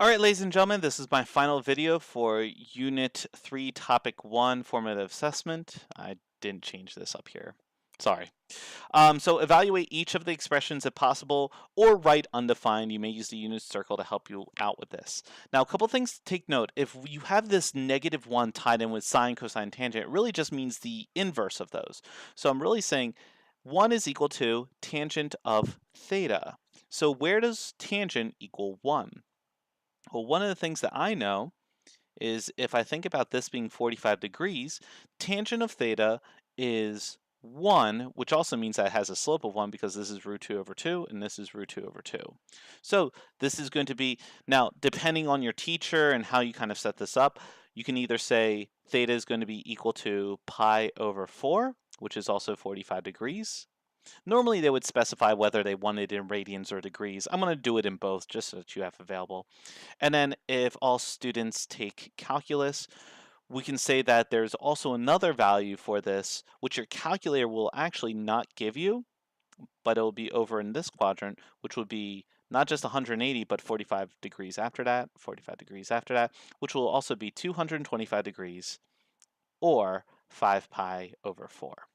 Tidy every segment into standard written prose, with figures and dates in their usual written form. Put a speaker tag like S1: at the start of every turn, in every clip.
S1: All right, ladies and gentlemen, this is my final video for Unit 3, Topic 1, Formative Assessment. I didn't change this up here. Sorry. So evaluate each of the expressions if possible, or write undefined. You may use the unit circle to help you out with this. Now, a couple things to take note. If you have this -1 tied in with sine, cosine, tangent, it really just means the inverse of those. So I'm really saying 1 is equal to tangent of theta. So where does tangent equal 1? Well, one of the things that I know is if I think about this being 45 degrees, tangent of theta is 1, which also means that it has a slope of 1 because this is root 2 over 2 and this is root 2 over 2. So this is going to be, now depending on your teacher and how you kind of set this up, you can either say theta is going to be equal to pi over 4, which is also 45 degrees. Normally they would specify whether they wanted it in radians or degrees. I'm going to do it in both just so that you have available. And then if all students take calculus, we can say that there's also another value for this, which your calculator will actually not give you, but it will be over in this quadrant, which would be not just 180, but 45 degrees after that, 45 degrees after that, which will also be 225 degrees, or 5 pi over 4.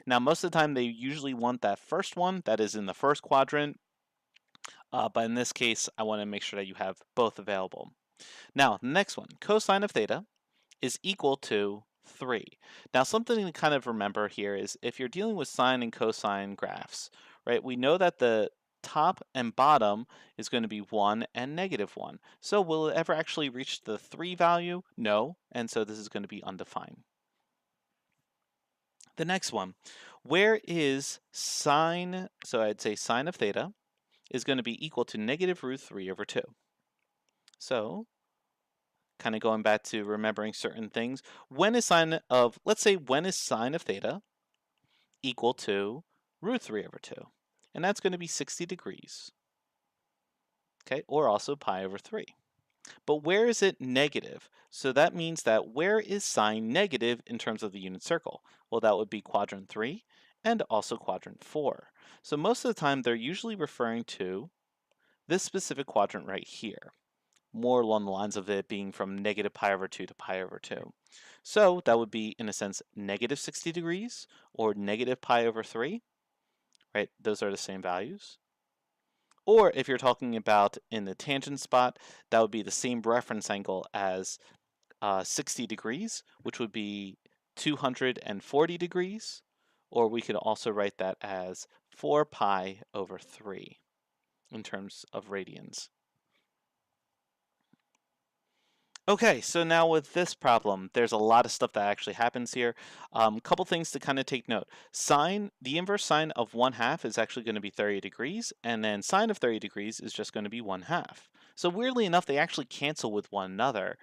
S1: Now, most of the time, they usually want that first one that is in the first quadrant, but in this case, I want to make sure that you have both available. Now, the next one, cosine of theta is equal to 3. Now, something to kind of remember here is if you're dealing with sine and cosine graphs, right, we know that the top and bottom is going to be 1 and -1. So will it ever actually reach the 3 value? No, and so this is going to be undefined. The next one, where is sine, so I'd say sine of theta is going to be equal to -√3 over 2. So kind of going back to remembering certain things, when is sine of, let's say, when is sine of theta equal to √3 over 2? And that's going to be 60 degrees, okay, or also pi over 3. But where is it negative? So that means that where is sine negative in terms of the unit circle? Well, that would be quadrant 3 and also quadrant 4. So most of the time, they're usually referring to this specific quadrant right here, more along the lines of it being from -pi over 2 to pi over 2. So that would be, in a sense, -60 degrees or -pi over 3, right? Those are the same values. Or if you're talking about in the tangent spot, that would be the same reference angle as 60 degrees, which would be 240 degrees. Or we could also write that as 4 pi over 3 in terms of radians. Okay, so now with this problem, there's a lot of stuff that actually happens here. Couple things to kind of take note. Sine, the inverse sine of 1/2 is actually going to be 30 degrees, and then sine of 30 degrees is just going to be 1/2. So weirdly enough, they actually cancel with one another,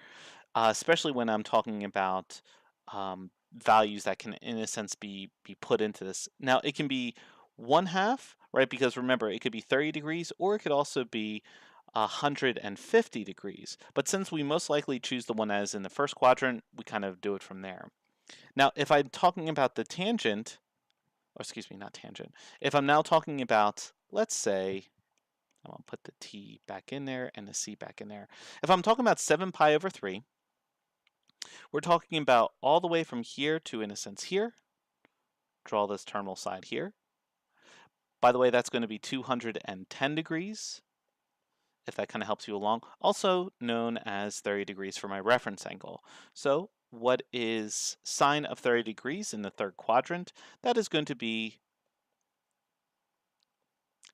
S1: especially when I'm talking about values that can, in a sense, be put into this. Now, it can be 1/2, right? Because remember, it could be 30 degrees, or it could also be 150 degrees. But since we most likely choose the one that is in the first quadrant, we kind of do it from there. Now, if I'm talking about the tangent, or excuse me, not tangent, if I'm now talking about, let's say, I'm going to put the t back in there and the c back in there. If I'm talking about 7 pi over 3, we're talking about all the way from here to, in a sense, here. Draw this terminal side here. By the way, that's going to be 210 degrees, if that kind of helps you along, also known as 30 degrees for my reference angle. So what is sine of 30 degrees in the third quadrant? That is going to be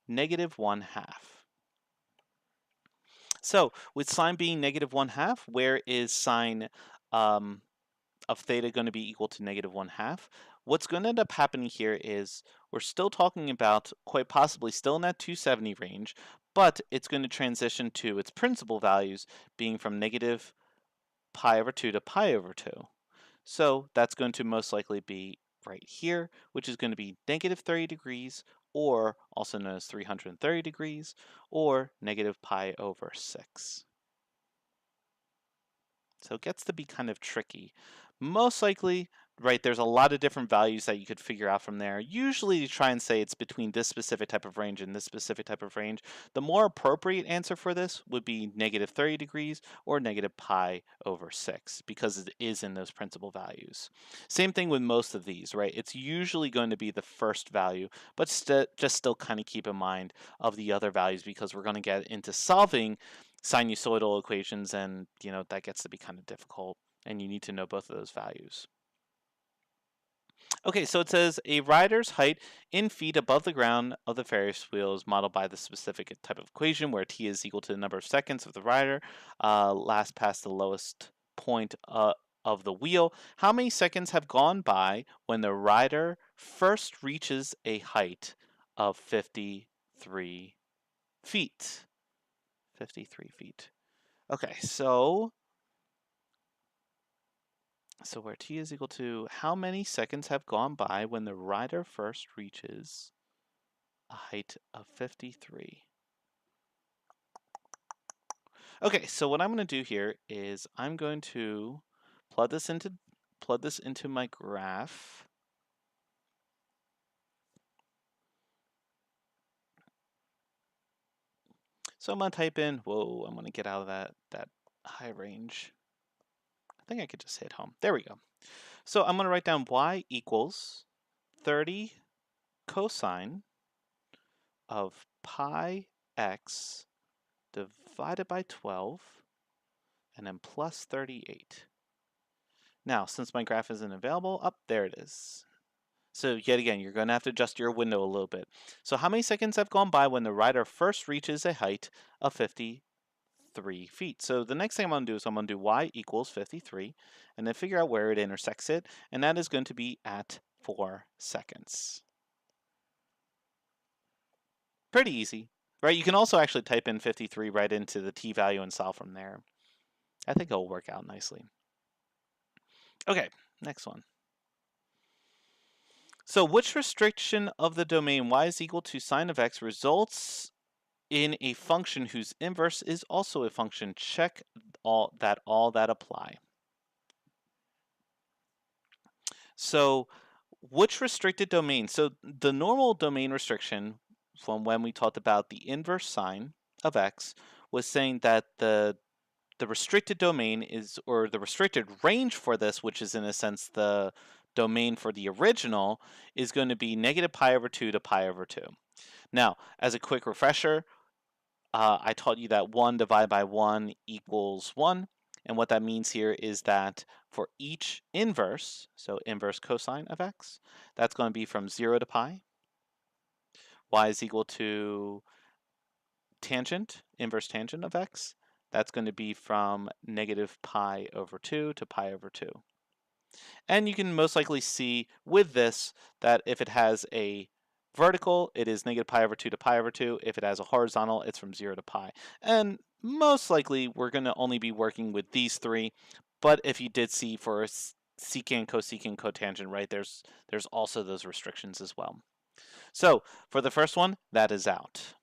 S1: -1/2. So with sine being -1/2, where is sine of theta going to be equal to -1/2? What's going to end up happening here is we're still talking about quite possibly still in that 270 range, but it's going to transition to its principal values being from -pi over 2 to pi over 2. So that's going to most likely be right here, which is going to be -30 degrees, or also known as 330 degrees, or -pi over 6. So it gets to be kind of tricky. Most likely, right, there's a lot of different values that you could figure out from there. Usually you try and say it's between this specific type of range and this specific type of range. The more appropriate answer for this would be negative 30 degrees or negative pi over 6 because it is in those principal values. Same thing with most of these, right? It's usually going to be the first value, but just still kind of keep in mind of the other values because we're going to get into solving sinusoidal equations and, that gets to be kind of difficult and you need to know both of those values. Okay, so it says a rider's height in feet above the ground of the Ferris wheel is modeled by the specific type of equation where t is equal to the number of seconds of the rider last past the lowest point of the wheel. How many seconds have gone by when the rider first reaches a height of 53 feet? 53 feet. Okay, so where t is equal to how many seconds have gone by when the rider first reaches a height of 53. Okay, so what I'm going to do here is I'm going to plug this into my graph. So I'm going to type in, I'm going to get out of that high range. I think I could just hit home. There we go. So I'm going to write down y equals 30 cosine of pi x divided by 12 and then plus 38. Now, since my graph isn't available, there it is. So yet again, you're going to have to adjust your window a little bit. So how many seconds have gone by when the rider first reaches a height of 53 feet? So the next thing I'm going to do is I'm going to do y equals 53 and then figure out where it intersects it. And that is going to be at 4 seconds. Pretty easy, right? You can also actually type in 53 right into the t value and solve from there. I think it'll work out nicely. Okay, next one. So which restriction of the domain y is equal to sine of x results in a function whose inverse is also a function? Check all that apply. So which restricted domain? So the normal domain restriction from when we talked about the inverse sine of x was saying that the restricted domain is, or the restricted range for this, which is in a sense the domain for the original, is going to be negative pi over 2 to pi over 2. Now, as a quick refresher, I taught you that 1 divided by 1 equals 1. And what that means here is that for each inverse, so inverse cosine of x, that's going to be from 0 to pi. Y is equal to tangent, inverse tangent of x. That's going to be from negative pi over 2 to pi over 2. And you can most likely see with this that if it has a vertical, it is negative pi over 2 to pi over 2. If it has a horizontal, it's from 0 to pi. And most likely, we're going to only be working with these three. But if you did see for a secant, cosecant, cotangent, right, there's also those restrictions as well. So for the first one, that is out.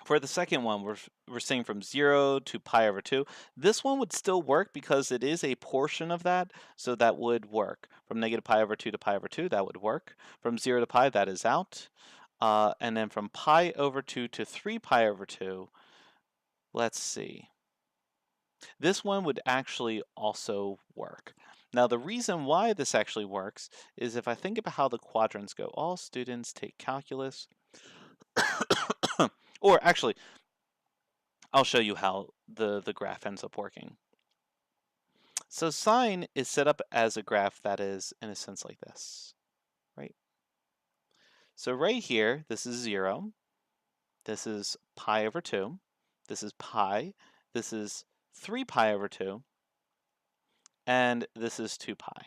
S1: For the second one, we're saying from 0 to pi over 2. This one would still work because it is a portion of that, so that would work. From negative pi over 2 to pi over 2, that would work. From 0 to pi, that is out. And then from pi over 2 to 3 pi over 2, let's see. This one would actually also work. Now, the reason why this actually works is if I think about how the quadrants go, all students take calculus. Or actually, I'll show you how the graph ends up working. So sine is set up as a graph that is, in a sense, like this, right? So right here, this is 0. This is pi over 2. This is pi. This is 3 pi over 2. And this is 2 pi.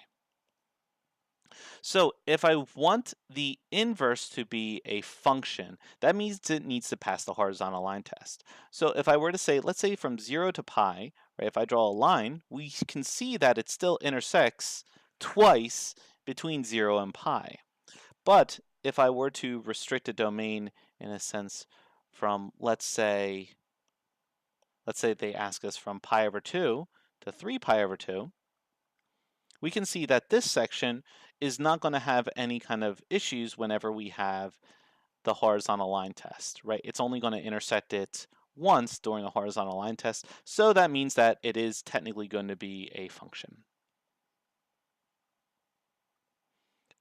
S1: So if I want the inverse to be a function, that means it needs to pass the horizontal line test. So if I were to say, let's say from 0 to pi, right, if I draw a line, we can see that it still intersects twice between 0 and pi. But if I were to restrict a domain in a sense from, let's say they ask us from pi over 2 to 3 pi over 2, we can see that this section is not going to have any kind of issues whenever we have the horizontal line test, right? It's only going to intersect it once during a horizontal line test, so that means that it is technically going to be a function.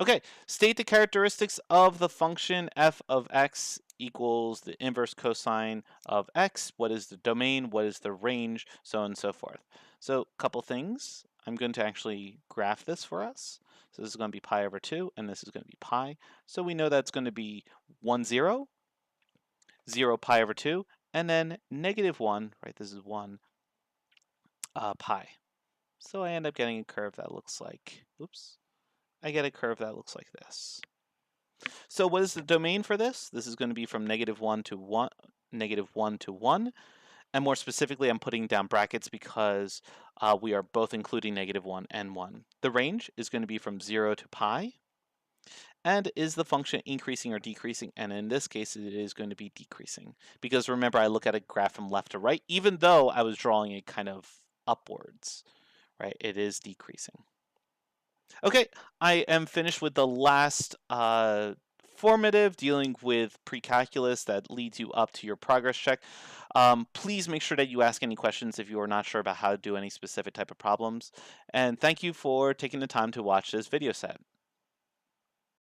S1: Okay, state the characteristics of the function f of x equals the inverse cosine of x. What is the domain? What is the range? So on and so forth. So a couple things. I'm going to actually graph this for us. So this is going to be pi over 2, and this is going to be pi. So we know that's going to be 1, 0, 0 pi over 2, and then negative 1, right? This is 1 pi. So I end up getting a curve that looks like, oops, I get a curve that looks like this. So what is the domain for this? This is going to be from negative 1 to 1, negative 1 to 1. And more specifically, I'm putting down brackets because we are both including negative 1 and 1. The range is going to be from 0 to pi. And is the function increasing or decreasing? And in this case, it is going to be decreasing. Because remember, I look at a graph from left to right, even though I was drawing it kind of upwards, right? It is decreasing. Okay, I am finished with the last formative dealing with pre-calculus that leads you up to your progress check. Please make sure that you ask any questions if you are not sure about how to do any specific type of problems. And thank you for taking the time to watch this video set.